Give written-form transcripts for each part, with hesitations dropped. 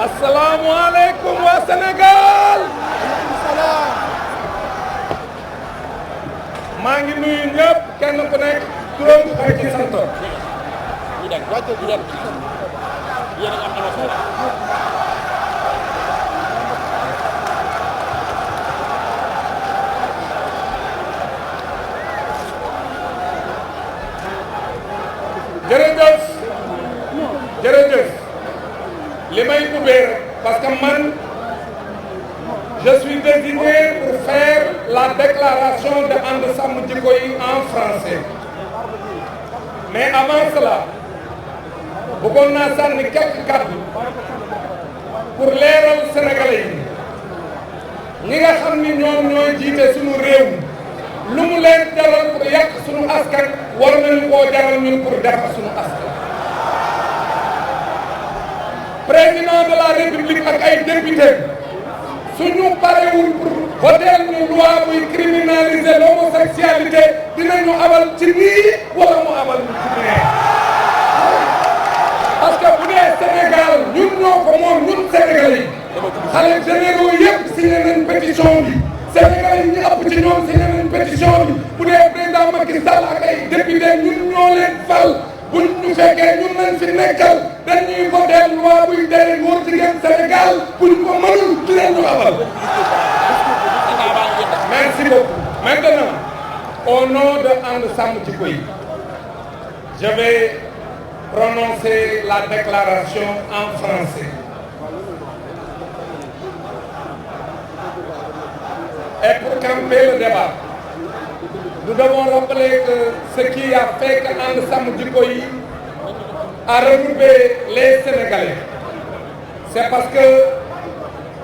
asalaamualeykum waa Sénégal. maa ngi nuyu ñëpp kenn ku nekk turam ak ci santam. jërëjëf jërëjëf li may ubbee parce que man je suis désigné pour faire la déclaration de And Samm Jikko Yi en français mais avant cela bëggoon naa sànni quelques kàddu pour leeral sénégalais yi ñi nga xam ni ñoom ñooy jiite suñu réew lu mu leen jaral pour yàq suñu askan war nañu koo jaral ñun pour defar suñu askan. président de la république ak ay député suñu parewul pour voter ñu loi buy criminaliser l'homosexualité dinañu abal ci nii wala mu abal ñu ci nee parce que bu dee Sénégal ñun ñoo ko moom ñun Sénégalais yi xale généraux yëpp signé nañ pétition bi Sénégalais yi ñu ëpp ci ñoom signé nañ pétition bi bu dee président Macky Sall ak ay député ñun ñoo leen fal buñ ñu fekkee ñun nañ fi nekkal dañuy voté loi buy tere góor jigéen Sénégal buñ ko mënul dinañu abal. Merci beaucoup. Maintenant, au nom de And Samm Jikko Yi, je vais prononcer la déclaration en français. Et pour camper le débat, nous devons rappeler que ce qui a fait que And Samm Jikko Yi a regroupé les Sénégalais, c'est parce que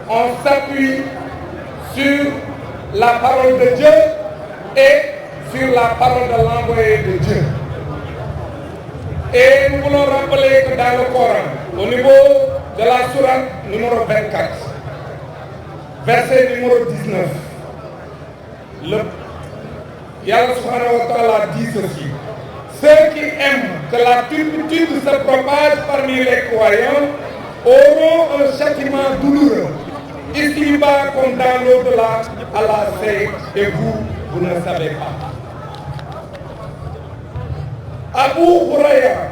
on s'appuie sur la parole de Dieu et sur la parole de l'envoyé de Dieu. Et nous voulons rappeler que dans le Coran, au niveau de la sourate numéro 24, verset numéro 19, Yahweh subhanahu wa ta'ala dit ceci: ceux qui aiment que la turpitude se propage parmi les croyants auront un châtiment douloureux, ici-bas comme dans l'au-delà. Allah sait et vous ne savez pas. Abu Hurayra,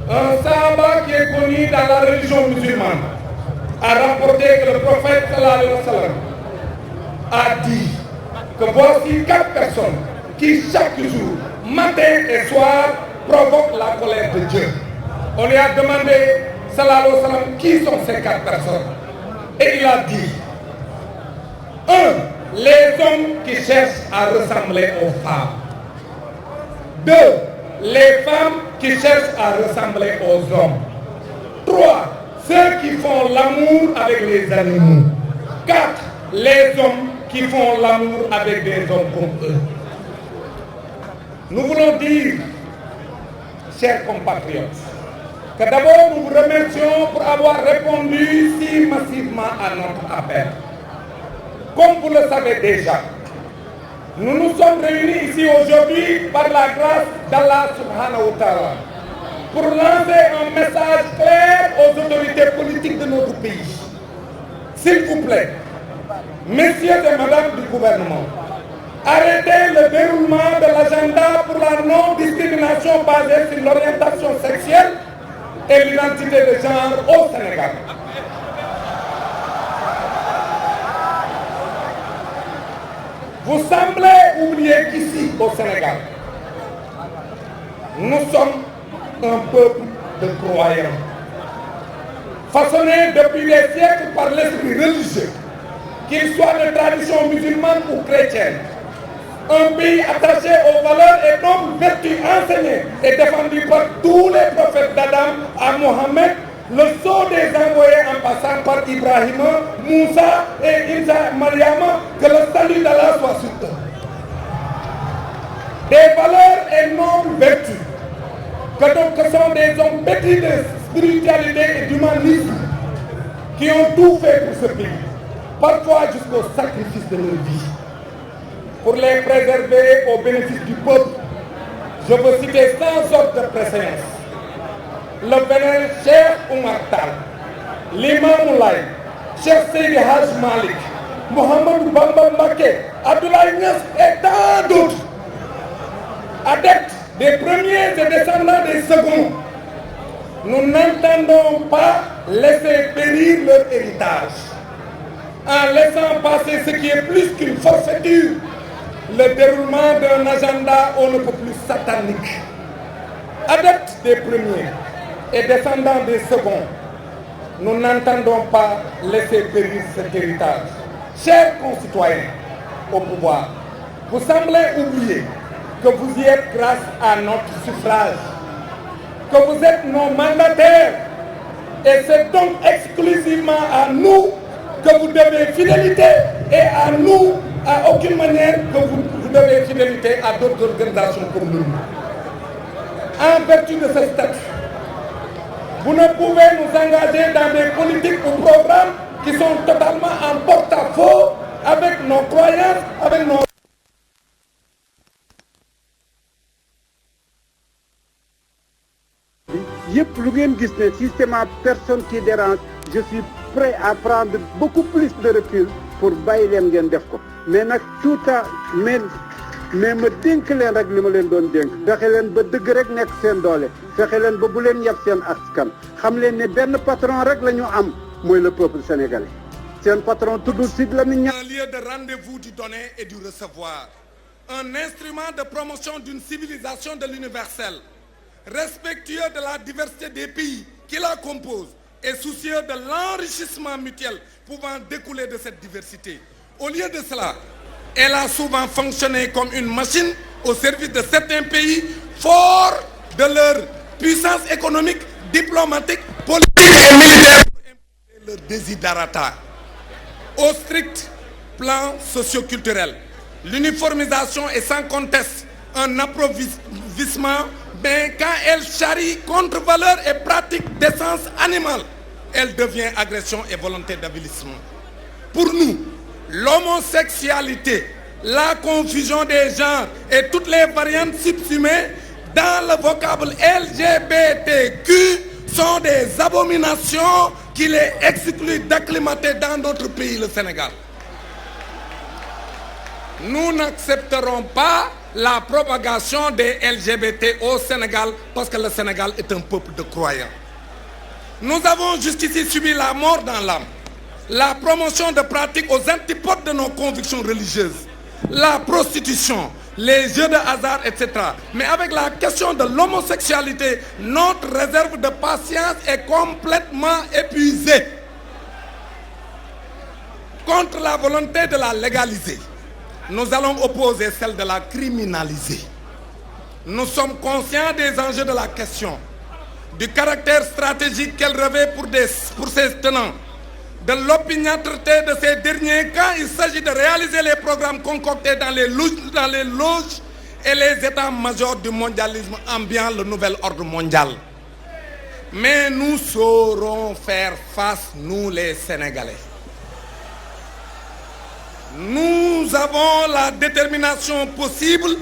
un sahaba qui est connu dans la religion musulmane, a rapporté que le prophète sallallahu alayhi wa sallam a dit que voici 4 personnes qui chaque jour, matin et soir, provoquent la colère de Dieu. On lui a demandé, sallallahu alayhi wa sallam, qui sont ces 4 personnes? Et il a dit: 1. Les hommes qui cherchent à ressembler aux femmes. 2. Les femmes qui cherchent à ressembler aux hommes. 3. Ceux qui font l'amour avec les animaux. 4. Les hommes qui font l'amour avec des hommes comme eux. Nous voulons dire, chers compatriotes, que d'abord nous vous remercions pour avoir répondu si massivement à notre appel. Comme vous le savez déjà, nous nous sommes réunis ici aujourd'hui par la grâce d'Allah subhanahu wa ta'ala pour lancer un message clair aux autorités politiques de notre pays. S'il vous plaît, messieurs et mesdames du gouvernement, arrêtez le déroulement de l'agenda pour la non-discrimination basée sur l'orientation sexuelle et l'identité de genre au Sénégal. Vous semblez oublier qu'ici, au Sénégal, nous sommes un peuple de croyants, façonnés depuis des siècles par l'esprit religieux, qu'il soit de tradition musulmane ou chrétienne. Un pays attaché aux valeurs et nobles vertus enseignées et défendues par tous les prophètes d'Adam à Mohammed, le sceau des envoyés en passant par Ibrahim, Moussa et Isa Mariama, que le salut d'Allah soit sur eux. Des valeurs et nobles vertus, que sont des hommes pétris de spiritualité et d'humanisme, qui ont tout fait pour ce pays, parfois jusqu'au sacrifice de leur vie. Pour les préserver au bénéfice du peuple, je veux citer sans ordre de préséance le vénéré Cheikh Oumar Tall, l'imam Moulay, Cheikh Seydi Hadj Malick, Mohamed Bamba Mbacké, Abdoulaye Niass et tant d'autres, adeptes des premiers et descendants des seconds, nous n'entendons pas laisser périr leur héritage en laissant passer ce qui est plus qu'une forfaiture, le déroulement d'un agenda on ne peut plus satanique. Adeptes des premiers et descendants des seconds, nous n'entendons pas laisser périr cet héritage. Chers concitoyens au pouvoir, vous semblez oublier que vous y êtes grâce à notre suffrage, que vous êtes nos mandataires, et c'est donc exclusivement à nous que vous devez fidélité et à nous, à aucune manière que vous devez fidélité à d'autres organisations comme nous. En vertu de ce statut, vous ne pouvez nous engager dans des politiques ou programmes qui sont totalement en porte-à-faux avec nos croyances, avec nos... yëpp lu ngeen gis ne système personne qui dérange, je suis prêt à prendre beaucoup plus de recul pour bàyyi leen ngeen def ko mais nag tout à mais ma dénk leen rek li ma leen doon dénk fexe leen ba dëgg rek nekk seen doole fexe leen ba bu leen yab seen askan xam leen ne benn patron rek la ñu am mooy le peuple sénégalais seen patron tudd Sidy Lamine Niasse. Un lieu de rendez-vous du donner et du recevoir, un instrument de promotion d'une civilisation de l'universel, respectueux de la diversité des pays qui la composent et soucieux de l'enrichissement mutuel pouvant découler de cette diversité. Au lieu de cela, elle a souvent fonctionné comme une machine au service de certains pays forts de leur puissance économique, diplomatique, politique et militaire pour imposer leur desiderata. Au strict plan socio-culturel, l'uniformisation est sans conteste un approvisionnement, mais quand elle charrie contre-valeurs et pratiques d'essence animale, elle devient agression et volonté d'avilissement. Pour nous, l'homosexualité, la confusion des genres et toutes les variantes subsumées dans le vocable LGBTQ sont des abominations qui les excluent d'acclimater dans d'autres pays, le Sénégal. Nous n'accepterons pas la propagation des LGBT au Sénégal parce que le Sénégal est un peuple de croyants. Nous avons jusqu'ici subi la mort dans l'âme, la promotion de pratiques aux antipodes de nos convictions religieuses, la prostitution, les jeux de hasard, etc. Mais avec la question de l'homosexualité, notre réserve de patience est complètement épuisée. Contre la volonté de la légaliser, nous allons opposer celle de la criminaliser. Nous sommes conscients des enjeux de la question, du caractère stratégique qu'elle revêt pour ses tenants, de l'opiniâtreté de ces derniers quand il s'agit de réaliser les programmes concoctés dans les loges et les états-majors du mondialisme ambiant le nouvel ordre mondial. Mais nous saurons faire face, nous les Sénégalais. Nous avons la détermination possible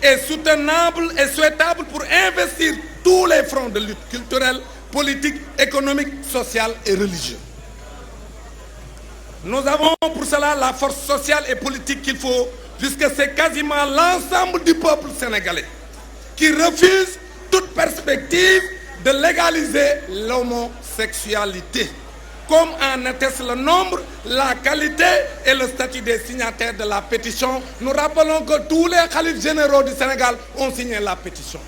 et soutenable et souhaitable pour investir tous les fronts de lutte culturelle, politique, économique, sociale et religieuse. Nous avons pour cela la force sociale et politique qu'il faut, puisque c'est quasiment l'ensemble du peuple sénégalais qui refuse toute perspective de légaliser l'homosexualité, comme en atteste le nombre, la qualité et le statut des signataires de la pétition. Nous rappelons que tous les khalifes généraux du Sénégal ont signé la pétition.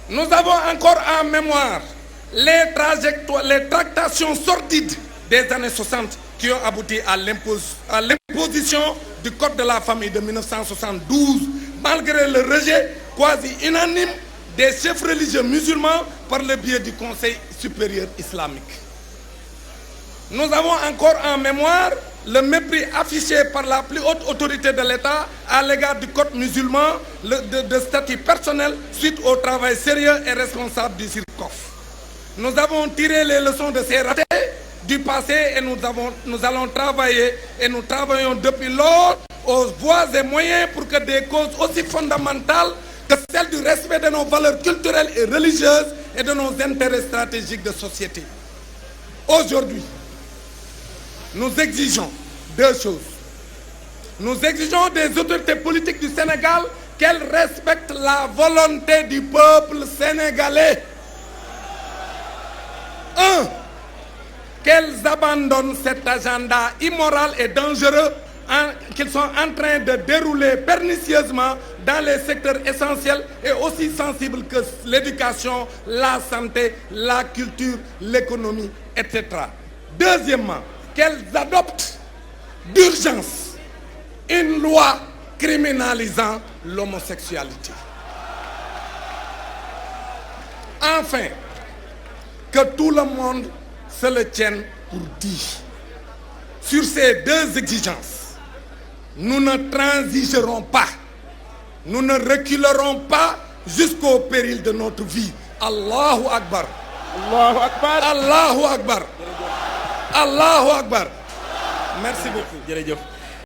Nous avons encore en mémoire les tractations sordides des années 60 qui ont abouti à l'imposition du Code de la famille de 1972, malgré le rejet quasi unanime des chefs religieux musulmans par le biais du Conseil supérieur islamique. Nous avons encore en mémoire le mépris affiché par la plus haute autorité de l'État à l'égard du code musulman de statut personnel suite au travail sérieux et responsable du CIRCOF. Nous avons tiré les leçons de ces ratés du passé et nous allons travailler et nous travaillons depuis lors aux voies et moyens pour que des causes aussi fondamentales que celle du respect de nos valeurs culturelles et religieuses et de nos intérêts stratégiques de société. Aujourd'hui, nous exigeons deux choses. Nous exigeons des autorités politiques du Sénégal qu'elles respectent la volonté du peuple sénégalais. Un, qu'elles abandonnent cet agenda immoral et dangereux qu'ils sont en train de dérouler pernicieusement dans les secteurs essentiels et aussi sensibles que l'éducation, la santé, la culture, l'économie, etc. Deuxièmement, qu'elles adoptent d'urgence une loi criminalisant l'homosexualité. Enfin, que tout le monde se le tienne pour dit. Sur ces deux exigences, nous ne transigerons pas, nous ne reculerons pas jusqu'au péril de notre vie. Allahu Akbar. Allahu Akbar. Allahu Akbar. Allahu Akbar. Merci beaucoup. Jërëjëf.